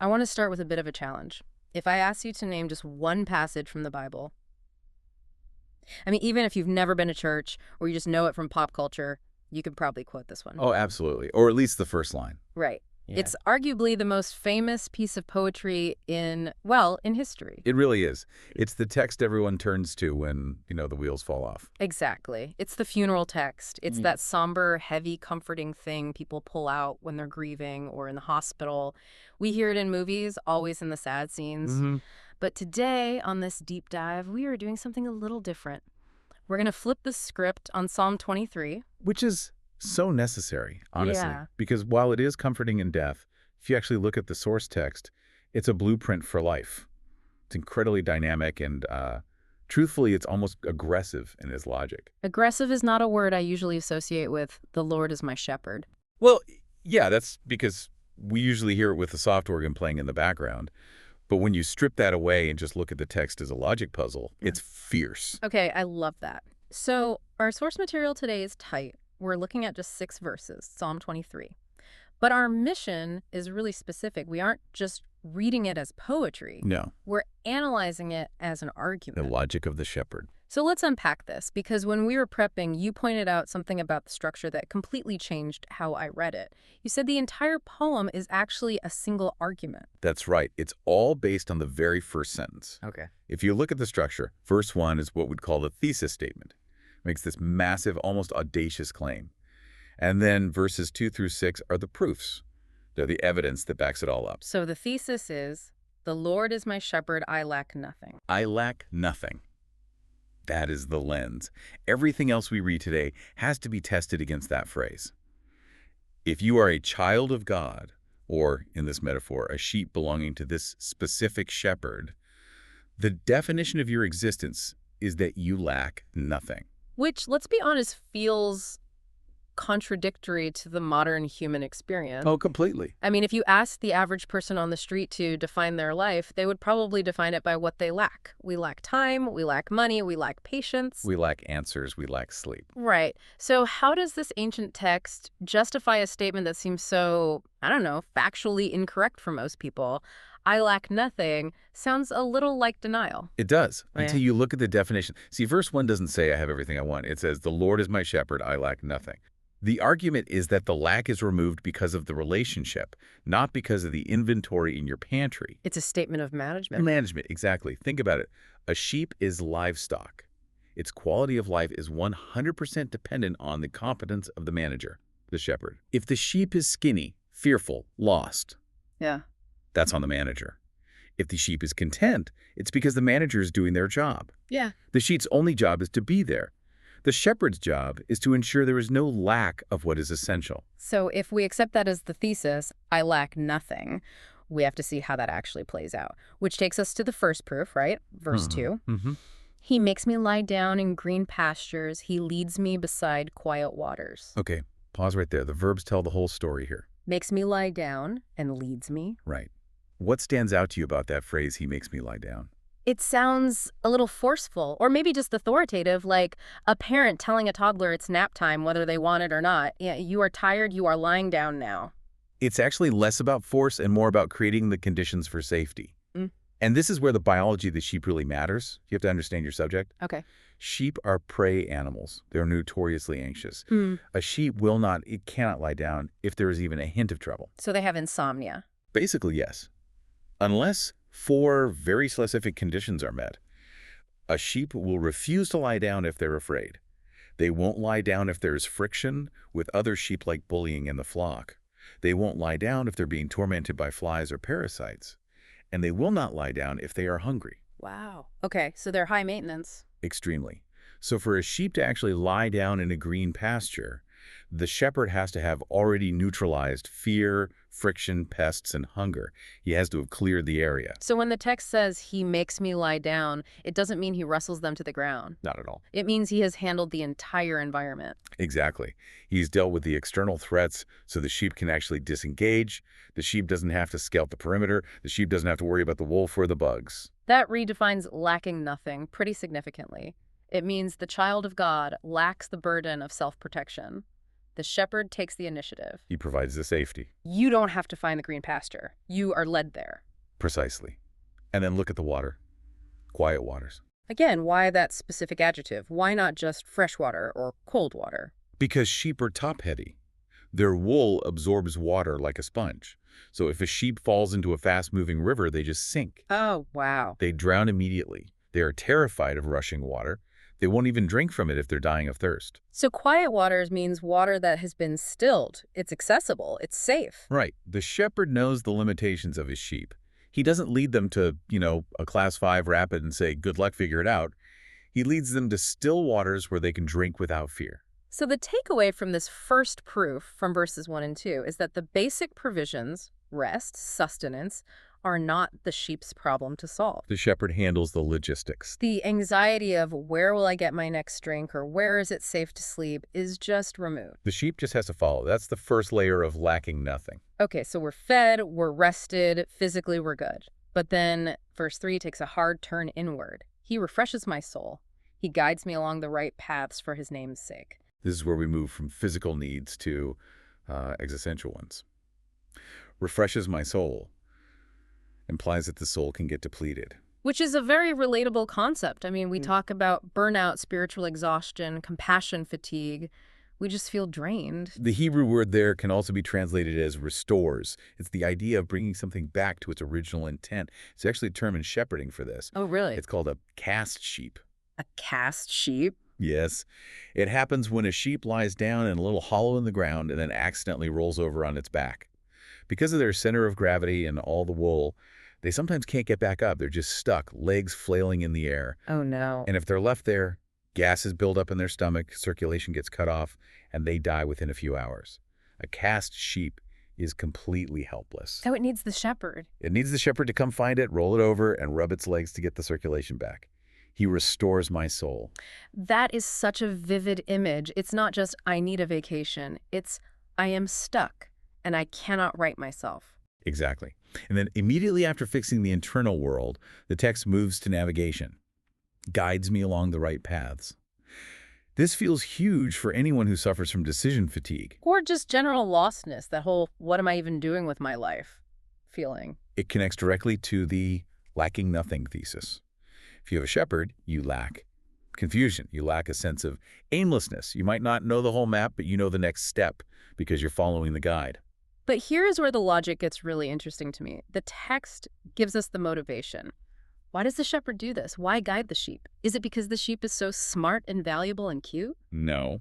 I want to start with a bit of a challenge. If I ask you to name just one passage from the Bible, I mean, even if you've never been to church or you just know it from pop culture, you could probably quote this one. Oh, absolutely. Or at least the first line. Right. Yeah. It's arguably the most famous piece of poetry in history. It really is. It's the text everyone turns to when, the wheels fall off. Exactly. It's the funeral text. It's that somber, heavy, comforting thing people pull out when they're grieving or in the hospital. We hear it in movies, always in the sad scenes. But today, on this deep dive, we are doing something a little different. We're going to flip the script on Psalm 23. Which is so necessary, honestly. Yeah. Because while it is comforting in death, if you actually look at the source text, it's a blueprint for life. It's incredibly dynamic and, truthfully, it's almost aggressive in its logic. Aggressive is not a word I usually associate with "the Lord is my shepherd." Well, yeah, that's because we usually hear it with the soft organ playing in the background. But when you strip that away and just look at the text as a logic puzzle, it's fierce. Okay, I love that. So our source material today is tight. We're looking at just 6 verses, Psalm 23. But our mission is really specific. We aren't just reading it as poetry. No, We're analyzing it as an the argument. logic of the shepherd. So let's unpack this, because when we were prepping, you pointed out something about the structure that completely changed how I read it. You said the entire poem is actually a single argument. That's right. It's all based on the very first sentence. Okay. If you look at the structure, verse 1 is what we'd call the thesis statement. Makes this massive, almost audacious claim. And then verses 2 through 6 are the proofs. They're the evidence that backs it all up. So the thesis is, "The Lord is my shepherd, I lack nothing." I lack nothing. That is the lens. Everything else we read today has to be tested against that phrase. If you are a child of God, or in this metaphor, a sheep belonging to this specific shepherd, the definition of your existence is that you lack nothing. Which, let's be honest, feels contradictory to the modern human experience. Oh, completely. I mean, if you ask the average person on the street to define their life, they would probably define it by what they lack. We lack time, we lack money, we lack patience. We lack answers, we lack sleep. Right. So how does this ancient text justify a statement that seems so, I don't know, factually incorrect for most people? I lack nothing sounds a little like denial. It does, Yeah. until you look at the definition. See, verse 1 doesn't say I have everything I want. It says, the Lord is my shepherd, I lack nothing. The argument is that the lack is removed because of the relationship, not because of the inventory in your pantry. It's a statement of management. Management, exactly. Think about it. A sheep is livestock. Its quality of life is 100% dependent on the competence of the manager, the shepherd. If the sheep is skinny, fearful, lost, Yeah. that's on the manager. If the sheep is content, it's because the manager is doing their job. Yeah. The sheep's only job is to be there. The shepherd's job is to ensure there is no lack of what is essential. So if we accept that as the thesis, I lack nothing, we have to see how that actually plays out, which takes us to the first proof, right? Verse 2. He makes me lie down in green pastures. He leads me beside quiet waters. Okay, pause right there. The verbs tell the whole story here. Makes me lie down and leads me. Right. What stands out to you about that phrase, he makes me lie down? It sounds a little forceful, or maybe just authoritative, like a parent telling a toddler it's nap time, whether they want it or not. Yeah, you are tired, you are lying down now. It's actually less about force and more about creating the conditions for safety. Mm. And this is where the biology of the sheep really matters. You have to understand your subject. Okay. Sheep are prey animals. They're notoriously anxious. Mm. A sheep it cannot lie down if there is even a hint of trouble. So they have insomnia. Basically, yes. Unless 4 very specific conditions are met. A sheep will refuse to lie down if they're afraid. They won't lie down if there is friction with other sheep like bullying in the flock. They won't lie down if they're being tormented by flies or parasites. And they will not lie down if they are hungry. Wow. Okay, so they're high maintenance. Extremely. So for a sheep to actually lie down in a green pasture, the shepherd has to have already neutralized fear, friction, pests, and hunger. He has to have cleared the area. So when the text says he makes me lie down, it doesn't mean he wrestles them to the ground. Not at all. It means he has handled the entire environment. Exactly. He's dealt with the external threats so the sheep can actually disengage. The sheep doesn't have to scout the perimeter. The sheep doesn't have to worry about the wolf or the bugs. That redefines lacking nothing pretty significantly. It means the child of God lacks the burden of self-protection. The shepherd takes the initiative. He provides the safety. You don't have to find the green pasture. You are led there. Precisely. And then look at the water. Quiet waters. Again, why that specific adjective? Why not just fresh water or cold water? Because sheep are top-heavy. Their wool absorbs water like a sponge. So if a sheep falls into a fast-moving river, they just sink. Oh, wow. They drown immediately. They are terrified of rushing water. They won't even drink from it if they're dying of thirst. So quiet waters means water that has been stilled. It's accessible. It's safe. Right. The shepherd knows the limitations of his sheep. He doesn't lead them to, a class 5 rapid and say, good luck, figure it out. He leads them to still waters where they can drink without fear. So the takeaway from this first proof from verses 1 and 2 is that the basic provisions, rest, sustenance, are not the sheep's problem to solve. The shepherd handles the logistics. The anxiety of where will I get my next drink or where is it safe to sleep is just removed. The sheep just has to follow. That's the first layer of lacking nothing. Okay, so we're fed, we're rested, physically we're good. But then verse 3 takes a hard turn inward. He refreshes my soul. He guides me along the right paths for his name's sake. This is where we move from physical needs to existential ones. Refreshes my soul implies that the soul can get depleted. Which is a very relatable concept. I mean, we talk about burnout, spiritual exhaustion, compassion fatigue. We just feel drained. The Hebrew word there can also be translated as restores. It's the idea of bringing something back to its original intent. It's actually a term in shepherding for this. Oh, really? It's called a cast sheep. A cast sheep? Yes. It happens when a sheep lies down in a little hollow in the ground and then accidentally rolls over on its back. Because of their center of gravity and all the wool, they sometimes can't get back up. They're just stuck, legs flailing in the air. Oh, no. And if they're left there, gases build up in their stomach, circulation gets cut off, and they die within a few hours. A cast sheep is completely helpless. So it needs the shepherd. It needs the shepherd to come find it, roll it over, and rub its legs to get the circulation back. He restores my soul. That is such a vivid image. It's not just, I need a vacation. It's, I am stuck, and I cannot right myself. Exactly. And then immediately after fixing the internal world, the text moves to navigation. Guides me along the right paths. This feels huge for anyone who suffers from decision fatigue. Or just general lostness, that whole, what am I even doing with my life feeling. It connects directly to the lacking nothing thesis. If you have a shepherd, you lack confusion. You lack a sense of aimlessness. You might not know the whole map, but you know the next step because you're following the guide. But here is where the logic gets really interesting to me. The text gives us the motivation. Why does the shepherd do this? Why guide the sheep? Is it because the sheep is so smart and valuable and cute? No.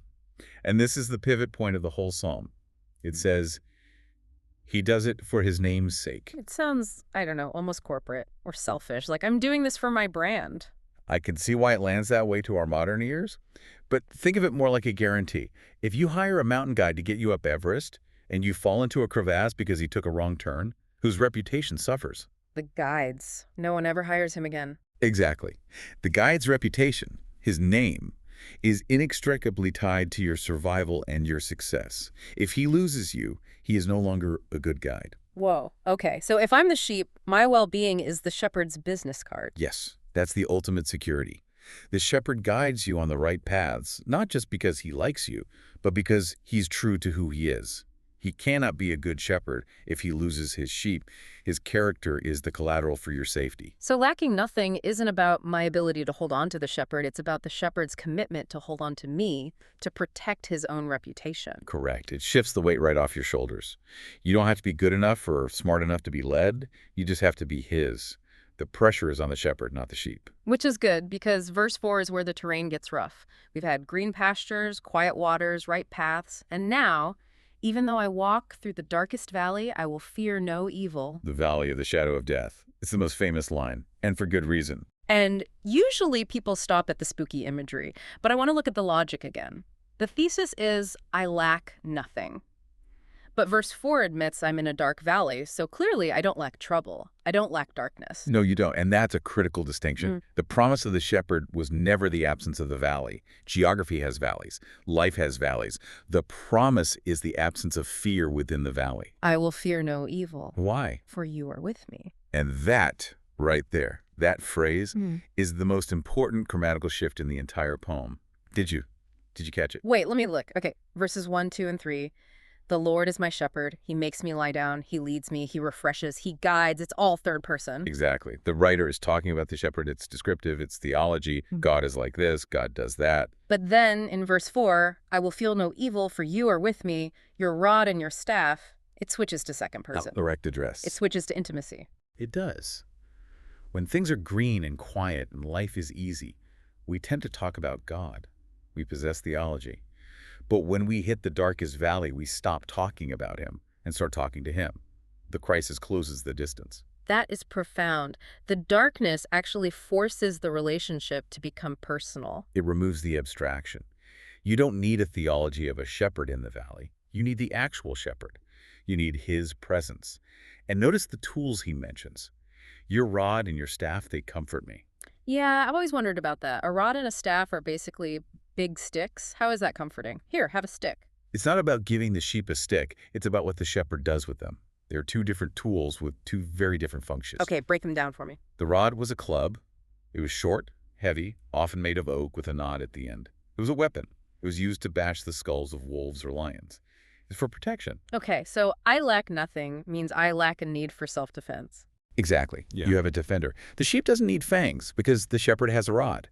And this is the pivot point of the whole psalm. It says, he does it for his name's sake. It sounds, I don't know, almost corporate or selfish. Like, I'm doing this for my brand. I can see why it lands that way to our modern ears. But think of it more like a guarantee. If you hire a mountain guide to get you up Everest, and you fall into a crevasse because he took a wrong turn, whose reputation suffers. The guides. No one ever hires him again. Exactly. The guide's reputation, his name, is inextricably tied to your survival and your success. If he loses you, he is no longer a good guide. Whoa. Okay, so if I'm the sheep, my well-being is the shepherd's business card. Yes, that's the ultimate security. The shepherd guides you on the right paths, not just because he likes you, but because he's true to who he is. He cannot be a good shepherd if he loses his sheep. His character is the collateral for your safety. So lacking nothing isn't about my ability to hold on to the shepherd. It's about the shepherd's commitment to hold on to me to protect his own reputation. Correct. It shifts the weight right off your shoulders. You don't have to be good enough or smart enough to be led. You just have to be his. The pressure is on the shepherd, not the sheep. Which is good, because verse 4 is where the terrain gets rough. We've had green pastures, quiet waters, right paths, and now, even though I walk through the darkest valley, I will fear no evil. The valley of the shadow of death. It's the most famous line, and for good reason. And usually people stop at the spooky imagery, but I want to look at the logic again. The thesis is, I lack nothing. But verse 4 admits I'm in a dark valley, so clearly I don't lack trouble. I don't lack darkness. No, you don't, and that's a critical distinction. The promise of the shepherd was never the absence of the valley. Geography has valleys. Life has valleys. The promise is the absence of fear within the valley. I will fear no evil. Why? For you are with me. And that, right there, that phrase, is the most important grammatical shift in the entire poem. Did you Did you catch it? Wait, let me look. Okay, verses 1, 2, and 3. The Lord is my shepherd. He makes me lie down. He leads me. He refreshes. He guides. It's all third person. Exactly. The writer is talking about the shepherd. It's descriptive. It's theology. God is like this. God does that. But then in verse 4, I will feel no evil, for you are with me. Your rod and your staff. It switches to second person. Direct address. It switches to intimacy. It does. When things are green and quiet and life is easy, we tend to talk about God. We possess theology. But when we hit the darkest valley, we stop talking about him and start talking to him. The crisis closes the distance. That is profound. The darkness actually forces the relationship to become personal. It removes the abstraction. You don't need a theology of a shepherd in the valley. You need the actual shepherd. You need his presence. And notice the tools he mentions. Your rod and your staff, they comfort me. Yeah, I've always wondered about that. A rod and a staff are basically big sticks. How is that comforting? Here, have a stick. It's not about giving the sheep a stick. It's about what the shepherd does with them. They're two different tools with two very different functions. Okay, break them down for me. The rod was a club. It was short, heavy, often made of oak with a knot at the end. It was a weapon. It was used to bash the skulls of wolves or lions. It's for protection. Okay, so I lack nothing means I lack a need for self-defense. Exactly. Yeah. You have a defender. The sheep doesn't need fangs because the shepherd has a rod.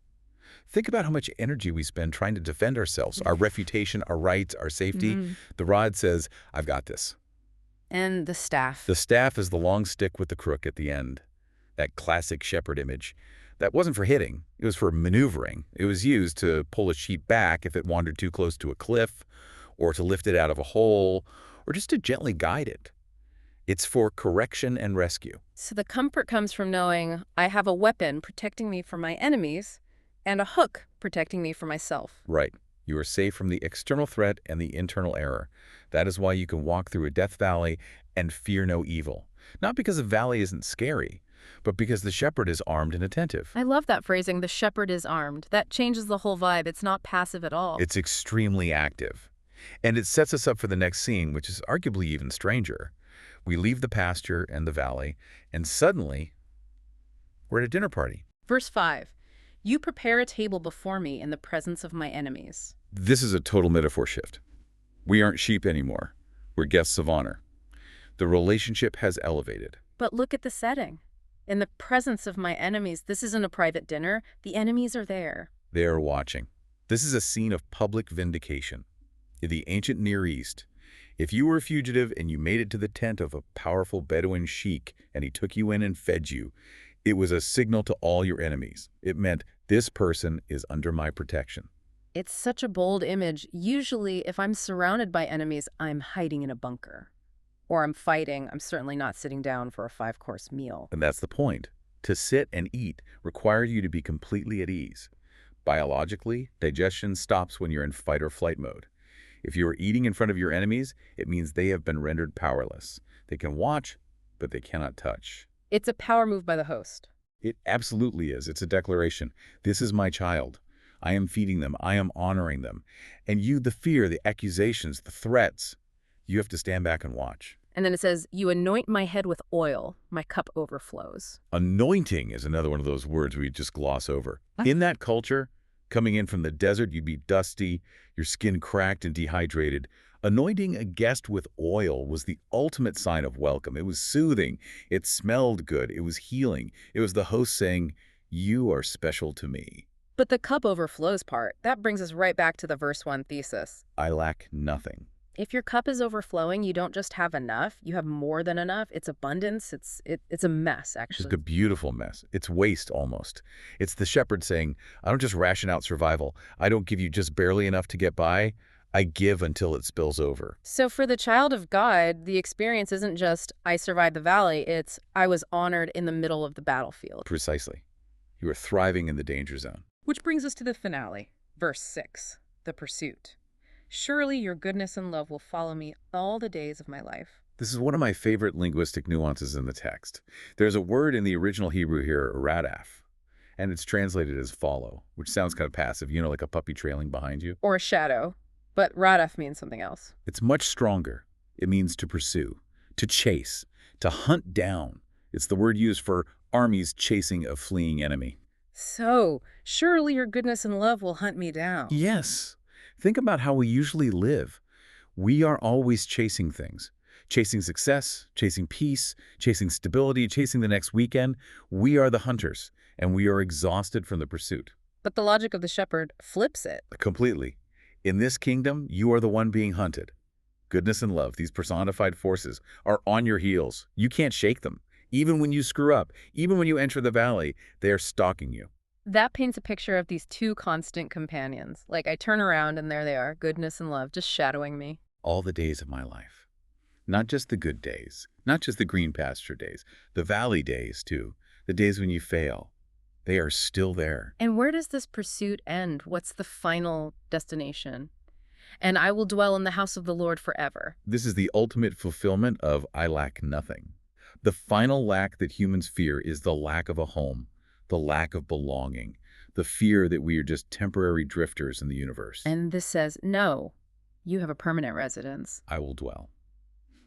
Think about how much energy we spend trying to defend ourselves, our reputation, our rights, our safety. The rod says, I've got this. And the staff. The staff is the long stick with the crook at the end. That classic shepherd image. That wasn't for hitting. It was for maneuvering. It was used to pull a sheep back if it wandered too close to a cliff, or to lift it out of a hole, or just to gently guide it. It's for correction and rescue. So the comfort comes from knowing I have a weapon protecting me from my enemies and a hook protecting me from myself. Right. You are safe from the external threat and the internal error. That is why you can walk through a death valley and fear no evil. Not because the valley isn't scary, but because the shepherd is armed and attentive. I love that phrasing, the shepherd is armed. That changes the whole vibe. It's not passive at all. It's extremely active. And it sets us up for the next scene, which is arguably even stranger. We leave the pasture and the valley, and suddenly, we're at a dinner party. Verse 5, you prepare a table before me in the presence of my enemies. This is a total metaphor shift. We aren't sheep anymore. We're guests of honor. The relationship has elevated. But look at the setting. In the presence of my enemies, this isn't a private dinner. The enemies are there. They are watching. This is a scene of public vindication. In the ancient Near East, if you were a fugitive and you made it to the tent of a powerful Bedouin sheik and he took you in and fed you, it was a signal to all your enemies. It meant this person is under my protection. It's such a bold image. Usually, if I'm surrounded by enemies, I'm hiding in a bunker. Or I'm fighting. I'm certainly not sitting down for a 5-course meal. And that's the point. To sit and eat requires you to be completely at ease. Biologically, digestion stops when you're in fight or flight mode. If you are eating in front of your enemies, it means they have been rendered powerless. They can watch, but they cannot touch. It's a power move by the host. It absolutely is. It's a declaration. This is my child. I am feeding them. I am honoring them. And you, the fear, the accusations, the threats, you have to stand back and watch. And then it says, you anoint my head with oil. My cup overflows. Anointing is another one of those words we just gloss over. In that culture, coming in from the desert, you'd be dusty, your skin cracked and dehydrated. Anointing a guest with oil was the ultimate sign of welcome. It was soothing. It smelled good. It was healing. It was the host saying, you are special to me. But the cup overflows part, that brings us right back to the verse 1 thesis. I lack nothing. If your cup is overflowing, you don't just have enough, you have more than enough. It's abundance. It's a mess, actually. It's a beautiful mess. It's waste almost. It's the shepherd saying, I don't just ration out survival. I don't give you just barely enough to get by. I give until it spills over. So for the child of God, the experience isn't just, I survived the valley. It's, I was honored in the middle of the battlefield. Precisely. You are thriving in the danger zone. Which brings us to the finale, verse 6, the pursuit. Surely your goodness and love will follow me all the days of my life. This is one of my favorite linguistic nuances in the text. There's a word in the original Hebrew here, radaf, and it's translated as follow, which sounds kind of passive, you know, like a puppy trailing behind you. Or a shadow, but radaf means something else. It's much stronger. It means to pursue, to chase, to hunt down. It's the word used for armies chasing a fleeing enemy. So, surely your goodness and love will hunt me down. Yes. Think about how we usually live. We are always chasing things. Chasing success, chasing peace, chasing stability, chasing the next weekend. We are the hunters, and we are exhausted from the pursuit. But the logic of the shepherd flips it. Completely. In this kingdom, you are the one being hunted. Goodness and love, these personified forces, are on your heels. You can't shake them. Even when you screw up, even when you enter the valley, they are stalking you. That paints a picture of these two constant companions. Like, I turn around and there they are, goodness and love, just shadowing me. All the days of my life. Not just the good days, not just the green pasture days, the valley days too, the days when you fail. They are still there. And where does this pursuit end? What's the final destination? And I will dwell in the house of the Lord forever. This is the ultimate fulfillment of I lack nothing. The final lack that humans fear is the lack of a home, the lack of belonging, the fear that we are just temporary drifters in the universe. And this says, no, you have a permanent residence. I will dwell.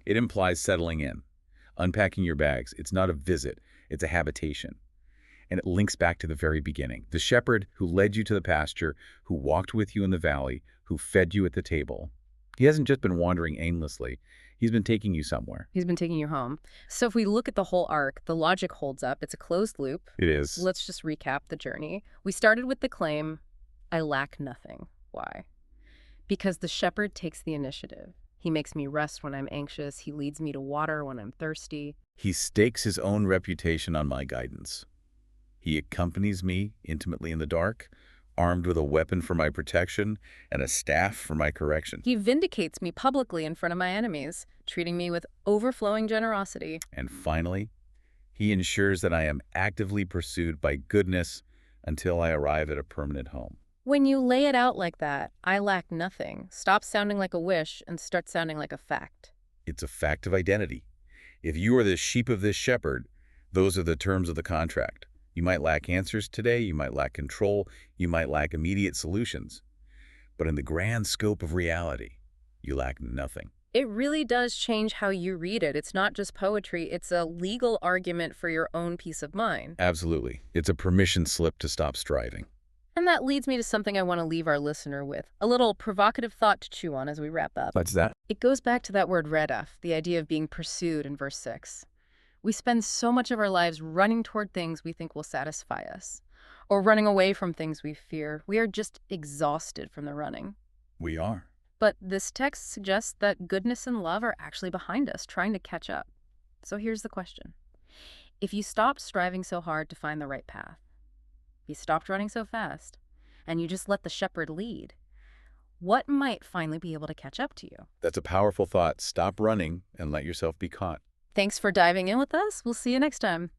It implies settling in, unpacking your bags. It's not a visit, it's a habitation. And it links back to the very beginning. The shepherd who led you to the pasture, who walked with you in the valley, who fed you at the table. He hasn't just been wandering aimlessly. He's been taking you somewhere. He's been taking you home. So if we look at the whole arc, the logic holds up. It's a closed loop. It is. Let's just recap the journey. We started with the claim, I lack nothing. Why? Because the shepherd takes the initiative. He makes me rest when I'm anxious. He leads me to water when I'm thirsty. He stakes his own reputation on my guidance. He accompanies me intimately in the dark, armed with a weapon for my protection and a staff for my correction. He vindicates me publicly in front of my enemies, treating me with overflowing generosity. And finally, he ensures that I am actively pursued by goodness until I arrive at a permanent home. When you lay it out like that, I lack nothing, stops sounding like a wish and starts sounding like a fact. It's a fact of identity. If you are the sheep of this shepherd, those are the terms of the contract. You might lack answers today, you might lack control, you might lack immediate solutions. But in the grand scope of reality, you lack nothing. It really does change how you read it. It's not just poetry, it's a legal argument for your own peace of mind. Absolutely. It's a permission slip to stop striving. And that leads me to something I want to leave our listener with. A little provocative thought to chew on as we wrap up. What's that? It goes back to that word redaf, the idea of being pursued in verse 6. We spend so much of our lives running toward things we think will satisfy us, or running away from things we fear. We are just exhausted from the running. We are. But this text suggests that goodness and love are actually behind us, trying to catch up. So here's the question. If you stopped striving so hard to find the right path, if you stopped running so fast, and you just let the shepherd lead, what might finally be able to catch up to you? That's a powerful thought. Stop running and let yourself be caught. Thanks for diving in with us. We'll see you next time.